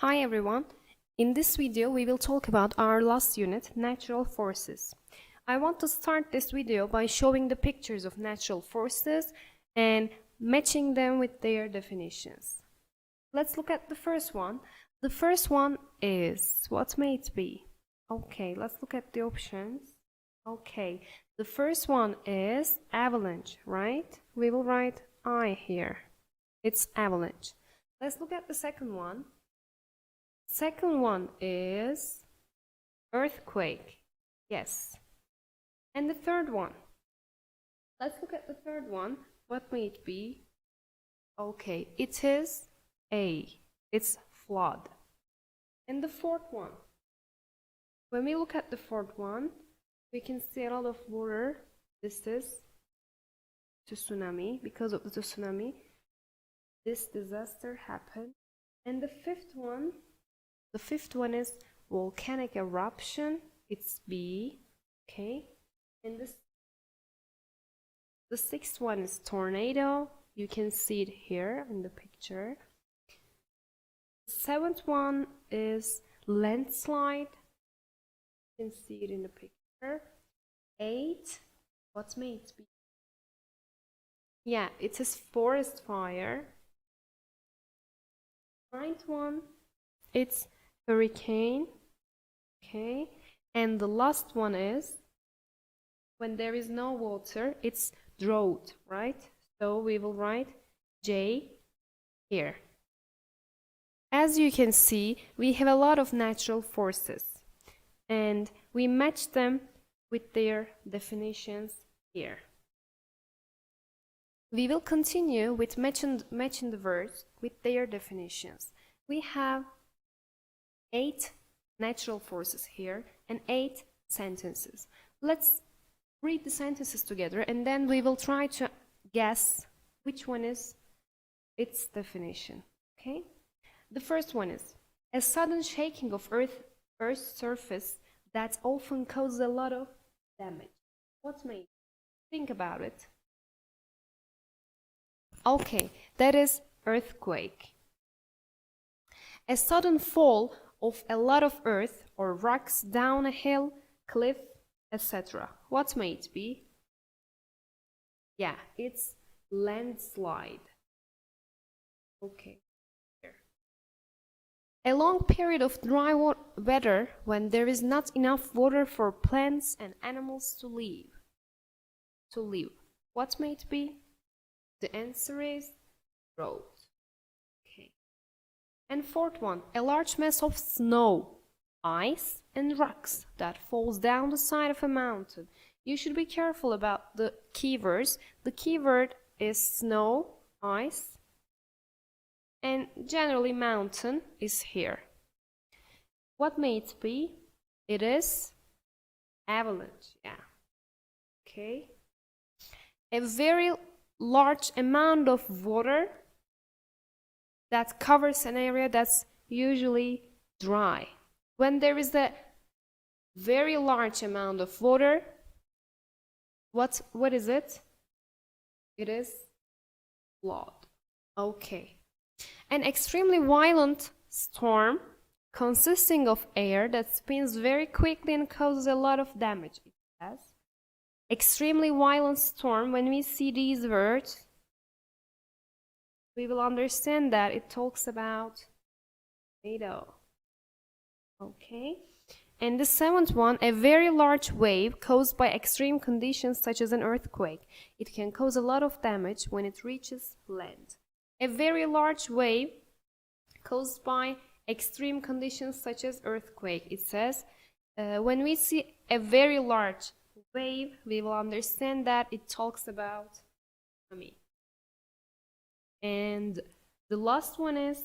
Hi everyone, in this video we will talk about our last unit, natural forces. I want to start this video by showing the pictures of natural forces and matching them with their definitions. Let's look at the first one. The first one is, what may it be? Okay, let's look at the options. Okay, the first one is avalanche, right? We will write I here. It's avalanche. Let's look at the second one. Second one is earthquake. Yes. And the third one. Let's look at the third one. What may it be? Okay, it is it's flood. And the fourth one. When we look at the fourth one, we can see a lot of water. This is tsunami. Because of the tsunami, this disaster happened. And the fifth one is volcanic eruption. It's B. Okay. And the sixth one is tornado. You can see it here in the picture. The seventh one is landslide. You can see it in the picture. 8. What may it be? Yeah, it is forest fire. Ninth one, it's hurricane. Okay. And the last one is when there is no water, it's drought, right? So we will write J here. As you can see, we have a lot of natural forces and we match them with their definitions here. We will continue with matching the words with their definitions. We have 8 natural forces here and 8 sentences. Let's read the sentences together and then we will try to guess which one is its definition. Okay? The first one is a sudden shaking of Earth's surface that often causes a lot of damage. What may? Think about it. Okay, that is earthquake. A sudden fall of a lot of earth or rocks down a hill, cliff, etc. What may it be? Yeah, it's landslide. Okay. Here. A long period of dry weather when there is not enough water for plants and animals to live. What may it be? The answer is drought. Okay. And fourth one, a large mass of snow, ice, and rocks that falls down the side of a mountain. You should be careful about the keywords. The keyword is snow, ice, and generally mountain is here. What may it be? It is avalanche. Yeah. Okay. A very large amount of water that covers an area that's usually dry. When there is a very large amount of water, what is it? It is flood. Okay. An extremely violent storm consisting of air that spins very quickly and causes a lot of damage. It says. Extremely violent storm, when we see these words, we will understand that it talks about tornado. Okay. And the seventh one, a very large wave caused by extreme conditions such as an earthquake. It can cause a lot of damage when it reaches land. A very large wave caused by extreme conditions such as earthquake. It says, when we see a very large wave, we will understand that it talks about tsunami. And the last one is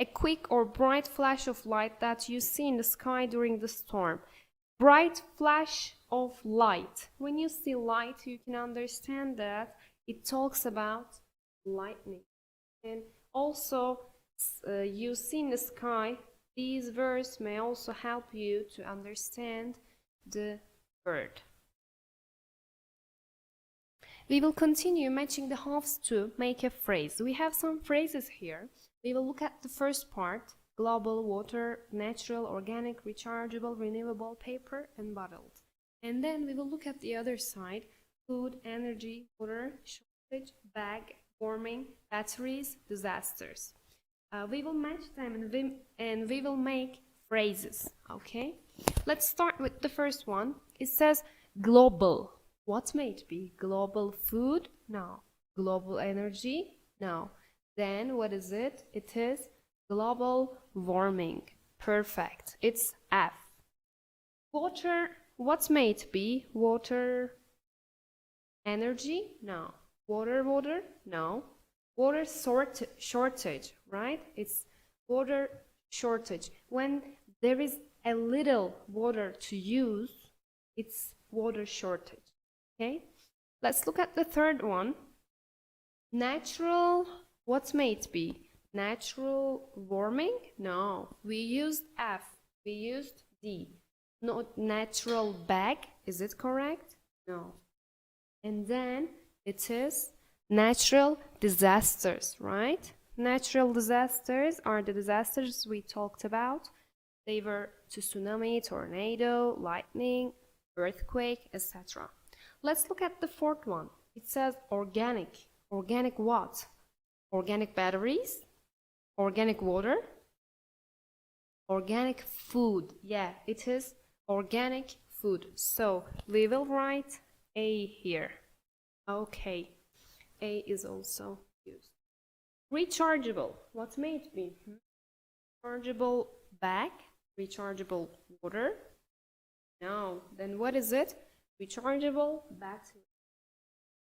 a quick or bright flash of light that you see in the sky during the storm. Bright flash of light. When you see light, you can understand that it talks about lightning. And also, you see in the sky, these words may also help you to understand the word. We will continue matching the halves to make a phrase. We have some phrases here. We will look at the first part. global, water, natural, organic, rechargeable, renewable, paper, and bottled. And then we will look at the other side: food, energy, water, shortage, bag, warming, batteries, disasters. We will match them and we will make phrases, okay? Let's start with the first one. It says global. What may it be? Global food? No. Global energy? No. Then what is it? It is global warming. Perfect. It's F. Water. What may it be? Water energy? No. Water? No. Water shortage, right? It's water shortage. When there is a little water to use, it's water shortage. Okay? Let's look at the third one. Natural, what may it be? Natural warming? No. We used F. We used D. Not natural bag. Is it correct? No. And then it is natural disasters, right? Natural disasters are the disasters we talked about. They were tsunami, tornado, lightning, earthquake, etc. Let's look at the fourth one. It says organic. Organic what? Organic batteries? Organic water? Organic food. Yeah, it is organic food. So we will write A here. Okay. A is also used. Rechargeable. What may it be? Rechargeable bag? Rechargeable water? No. Then what is it? Rechargeable battery.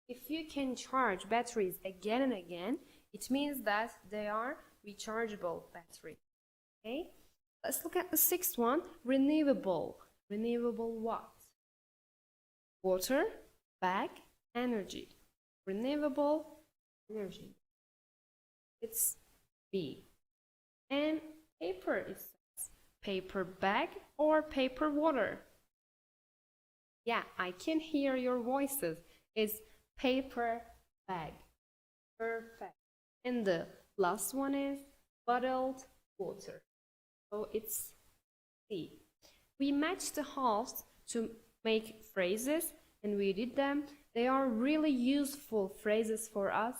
If you can charge batteries again and again, it means that they are rechargeable battery. Okay? Let's look at the sixth one. Renewable. Renewable what? Water, bag, energy. Renewable energy. It's B. And paper, it says paper bag or paper water. Yeah, I can hear your voices. It's paper bag. Perfect. And the last one is bottled water. So it's C. We matched the halves to make phrases and we did them. They are really useful phrases for us.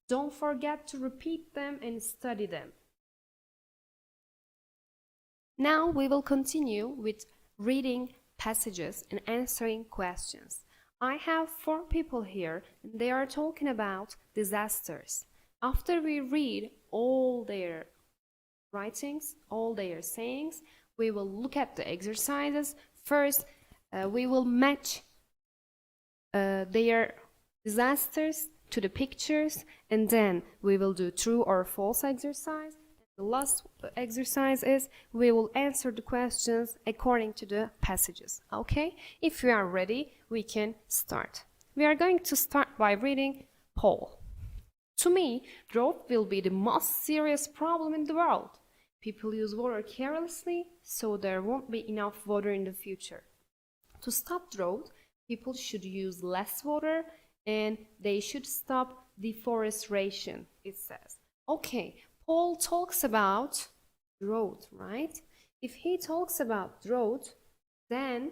Don't forget to repeat them and study them. Now we will continue with reading passages and answering questions. I have 4 people here and they are talking about disasters. After we read all their writings, all their sayings, we will look at the exercises. First, we will match their disasters to the pictures, and then we will do true or false exercise. The last exercise is we will answer the questions according to the passages. Okay? If you are ready, we can start. We are going to start by reading Paul. To me, drought will be the most serious problem in the world. People use water carelessly, so there won't be enough water in the future. To stop drought, people should use less water and they should stop deforestation, it says. Okay, Paul talks about drought, right? If he talks about drought, then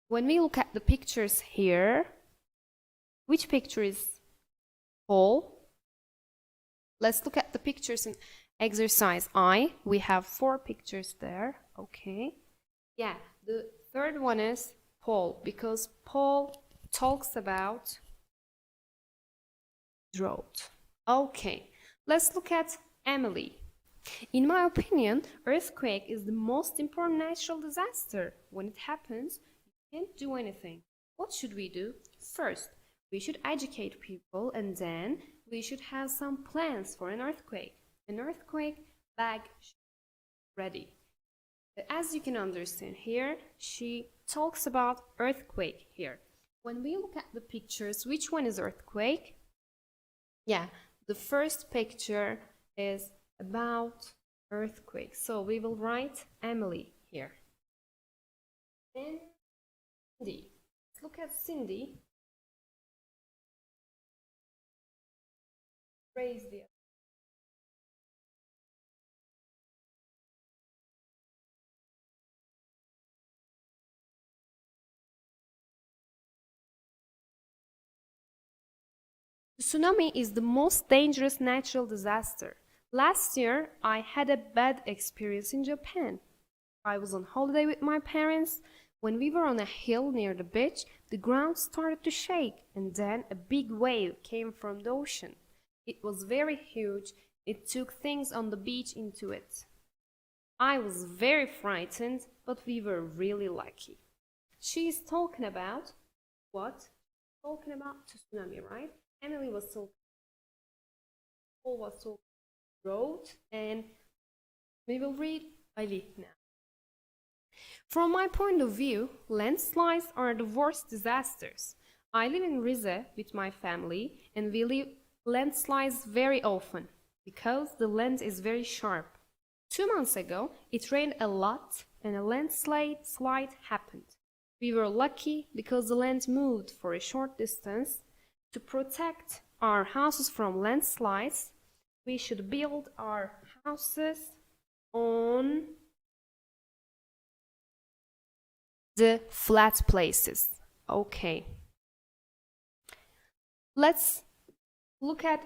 when we look at the pictures here, which picture is Paul? Let's look at the pictures in exercise I. We have 4 pictures there. Okay. Yeah, the third one is Paul, because Paul talks about drought. Okay, let's look at Emily. In my opinion, earthquake is the most important natural disaster. When it happens, you can't do anything. What should we do? First, we should educate people, and then we should have some plans for an earthquake. An earthquake bag ready. As you can understand here, she talks about earthquake here. When we look at the pictures, which one is earthquake? Yeah, the first picture is about earthquake. So we will write Emily here. Then Cindy. Let's look at Cindy. Raise the Tsunami is the most dangerous natural disaster. Last year, I had a bad experience in Japan. I was on holiday with my parents. When we were on a hill near the beach, the ground started to shake, and then a big wave came from the ocean. It was very huge. It took things on the beach into it. I was very frightened, but we were really lucky. She is talking about what? Talking about tsunami, right? Emily was talking. Paul was talking. Road, and we will read Ali now. From my point of view, landslides are the worst disasters. I live in Rize with my family, and we live landslides very often because the land is very sharp. 2 months ago, it rained a lot and a landslide happened. We were lucky because the land moved for a short distance. To protect our houses from landslides, we should build our houses on the flat places. Okay. Let's look at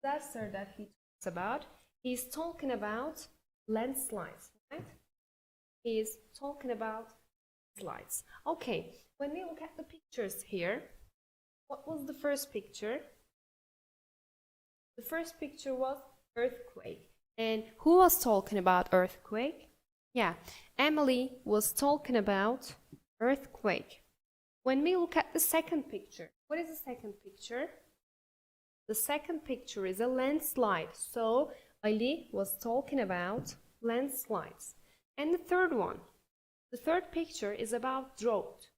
the disaster that he talks about. He's talking about landslides, right? He's talking about landslides. Okay, when we look at the pictures here, what was the first picture? The first picture was earthquake. And who was talking about earthquake? Yeah, Emily was talking about earthquake. When we look at the second picture, what is the second picture? The second picture is a landslide. So Ali was talking about landslides. And the third one, the third picture is about drought.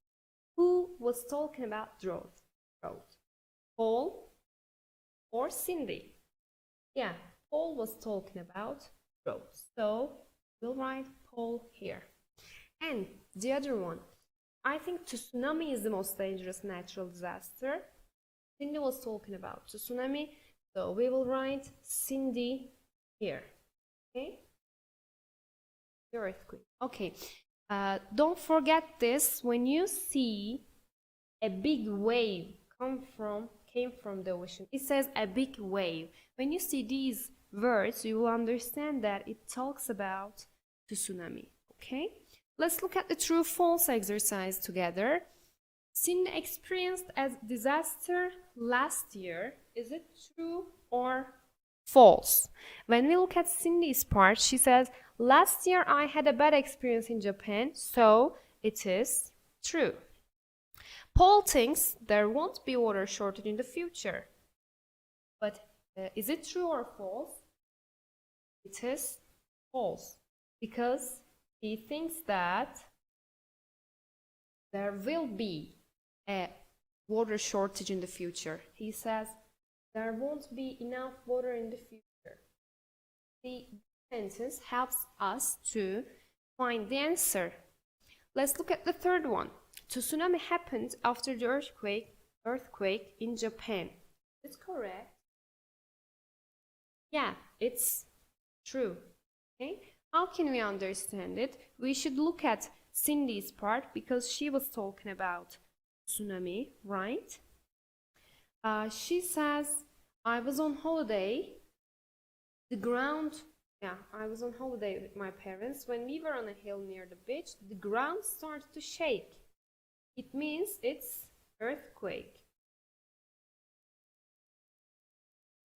Who was talking about drought? Paul or Cindy? Yeah, Paul was talking about drought. So we'll write Paul here. And the other one, I think tsunami is the most dangerous natural disaster. Cindy was talking about tsunami, so we will write Cindy here. Okay? The earthquake. Okay. Don't forget this. When you see a big wave came from the ocean, it says a big wave. When you see these words, you will understand that it talks about tsunami. Okay? Let's look at the true-false exercise together. Cindy experienced a disaster last year. Is it true or false? When we look at Cindy's part, she says, last year I had a bad experience in Japan, so it is true. Paul thinks there won't be water shortage in the future. But is it true or false? It is false, because he thinks that there will be a water shortage in the future. He says there won't be enough water in the future. The sentence helps us to find the answer. Let's look at the third one. Tsunami happened after the earthquake in Japan. Is it correct? Yeah, it's true. Okay? How can we understand it? We should look at Cindy's part because she was talking about tsunami, right? She says, I was on holiday. I was on holiday with my parents. When we were on a hill near the beach, the ground started to shake. It means it's earthquake.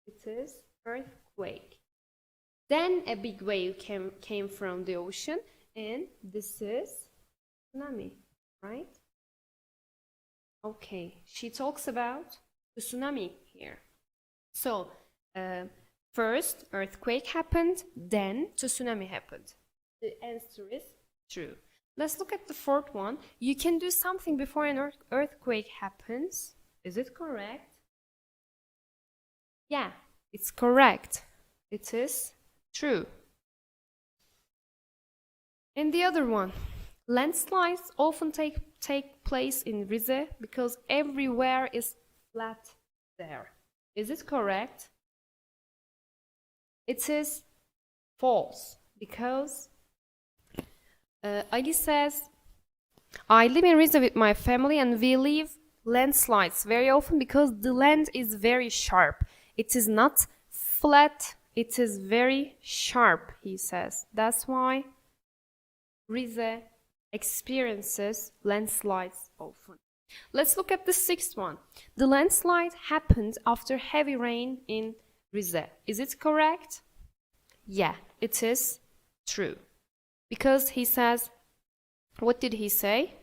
It is earthquake. Then a big wave came from the ocean, and this is tsunami, right? Okay, she talks about the tsunami here. So, first earthquake happened, then tsunami happened. The answer is true. Let's look at the fourth one. You can do something before an earthquake happens. Is it correct? Yeah, it's correct. It is true. And the other one, landslides often take place in Rize because everywhere is flat there. Is it correct? It is false, because Ali says, I live in Rize with my family and we live landslides very often because the land is very sharp. It is not flat, it is very sharp, he says. That's why Rize experiences landslides often. Let's look at the sixth one. The landslide happened after heavy rain in Rize. Is it correct? Yeah, it is true. Because he says, what did he say?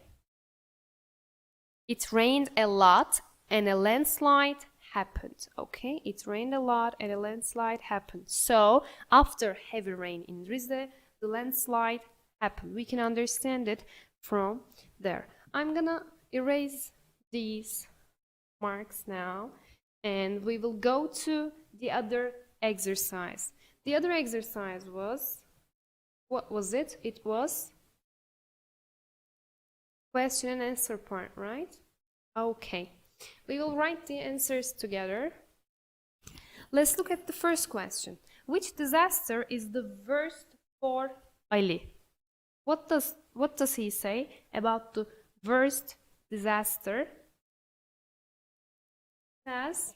It rained a lot and a landslide happened. Okay, it rained a lot and a landslide happened. So, after heavy rain in Rize, the landslide happened. We can understand it from there. I'm gonna erase these marks now and we will go to the other exercise. The other exercise was, what was it? It was question and answer part, right? Okay. We will write the answers together. Let's look at the first question. Which disaster is the worst for Ali? What does he say about the worst disaster? Says,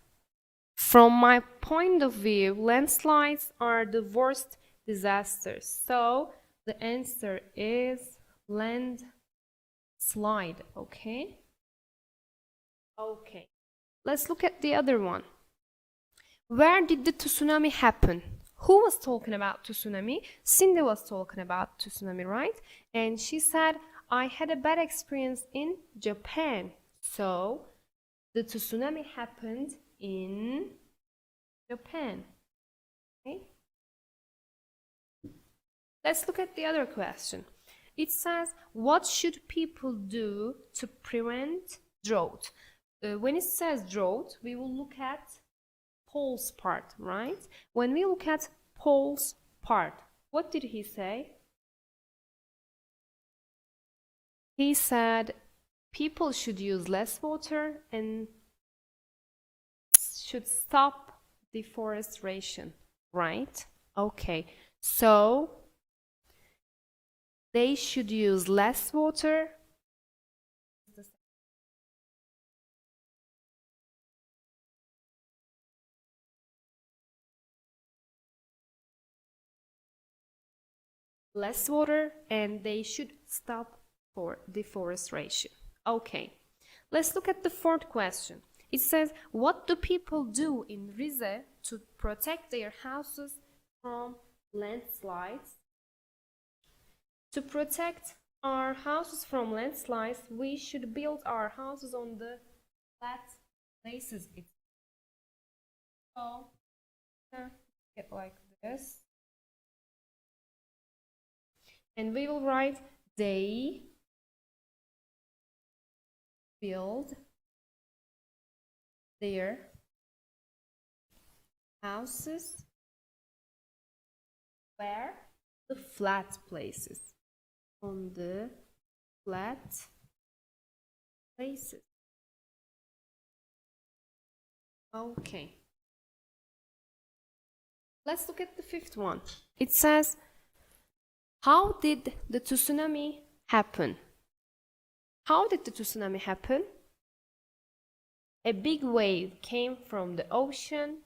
from my point of view, landslides are the worst disasters. So the answer is landslide, okay? Okay. Let's look at the other one. Where did the tsunami happen? Who was talking about tsunami? Cindy was talking about tsunami, right? And she said, I had a bad experience in Japan. So, the tsunami happened in Japan. Okay? Let's look at the other question. It says, what should people do to prevent drought? When it says drought, we will look at Paul's part, right? When we look at Paul's part, what did he say? He said people should use less water and should stop deforestation, right? Okay, so they should use less water. Less water and they should stop for deforestation. Okay, let's look at the fourth question. It says, what do people do in Rize to protect their houses from landslides? To protect our houses from landslides, we should build our houses on the flat places. So, get like this. And we will write, they build their houses where? The flat places. On the flat places. Okay. Let's look at the fifth one. It says, how did the tsunami happen? How did the tsunami happen? A big wave came from the ocean.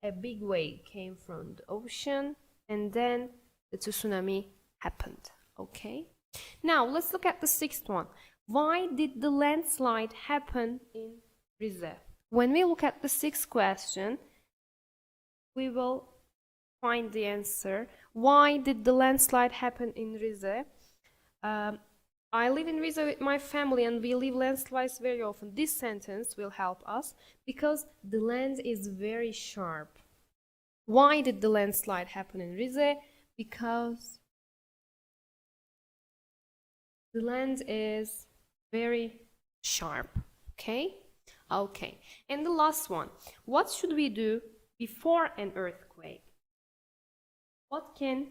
A big wave came from the ocean. And then the tsunami happened. Okay. Now let's look at the sixth one. Why did the landslide happen in Rize? When we look at the sixth question, we will find the answer. Why did the landslide happen in Rize? I live in Rize with my family and we live landslides very often. This sentence will help us because the land is very sharp. Why did the landslide happen in Rize? Because the land is very sharp. Okay? Okay. And the last one. What should we do before an earthquake? What can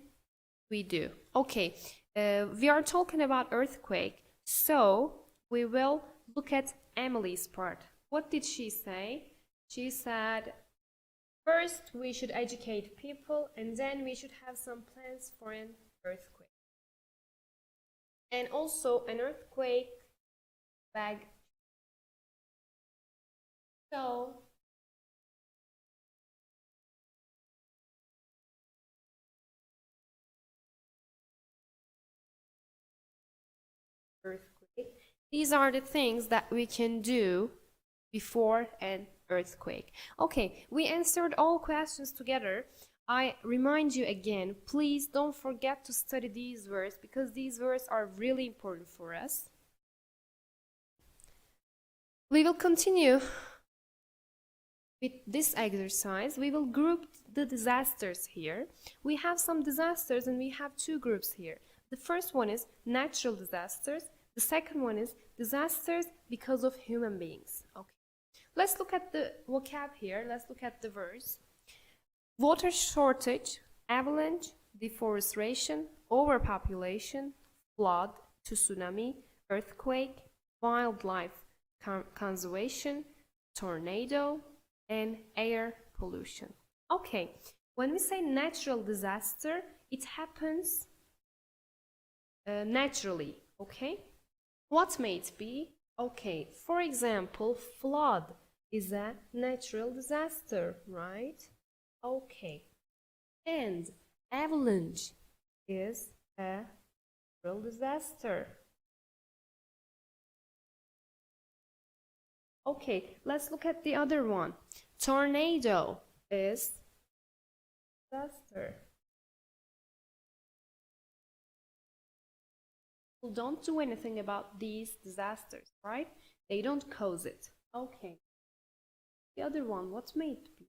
we do? Okay, we are talking about earthquake, so we will look at Emily's part. What did she say? She said, first we should educate people and then we should have some plans for an earthquake. And also an earthquake bag So earthquake. These are the things that we can do before an earthquake. Okay, we answered all questions together. I remind you again, please don't forget to study these words because these words are really important for us. We will continue with this exercise. We will group the disasters here. We have some disasters and we have two groups here. The first one is natural disasters. The second one is disasters because of human beings. Okay. Let's look at the vocab here. Let's look at the words. Water shortage, avalanche, deforestation, overpopulation, flood, tsunami, earthquake, wildlife conservation, tornado, and air pollution. Okay, when we say natural disaster, it happens naturally, okay? What may it be? Okay, for example, flood is a natural disaster, right? Okay, and avalanche is a natural disaster. Okay, let's look at the other one. Tornado is disaster. People don't do anything about these disasters, right? They don't cause it. Okay. The other one, what may it be?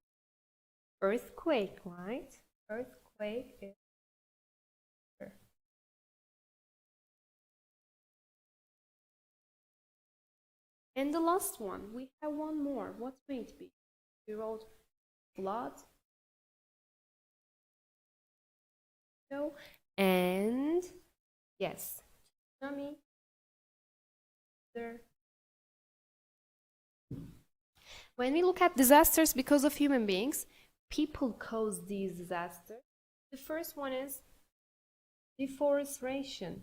Earthquake, right? Earthquake is and the last one, we have one more. What may it be? We wrote flood. No, and yes, tsunami. There. When we look at disasters because of human beings, people cause these disasters. The first one is deforestation.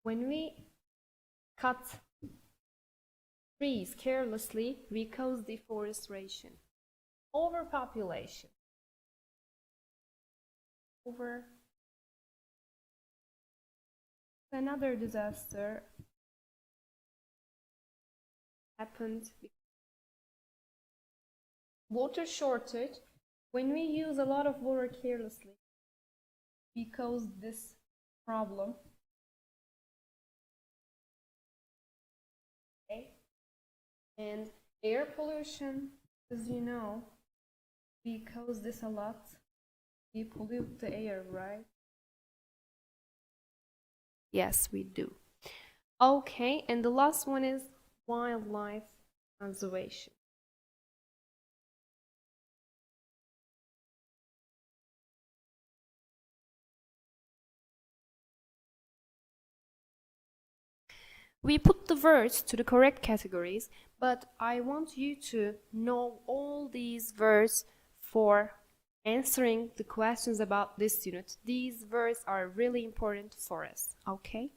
When we cut trees carelessly, we cause deforestation. Overpopulation. Another disaster happened. Water shortage. When we use a lot of water carelessly, we cause this problem. Okay. And air pollution, as you know, we cause this a lot. We pollute the air, right? Yes, we do. Okay, and the last one is wildlife conservation. We put the words to the correct categories, but I want you to know all these words for answering the questions about this unit. These words are really important for us, okay?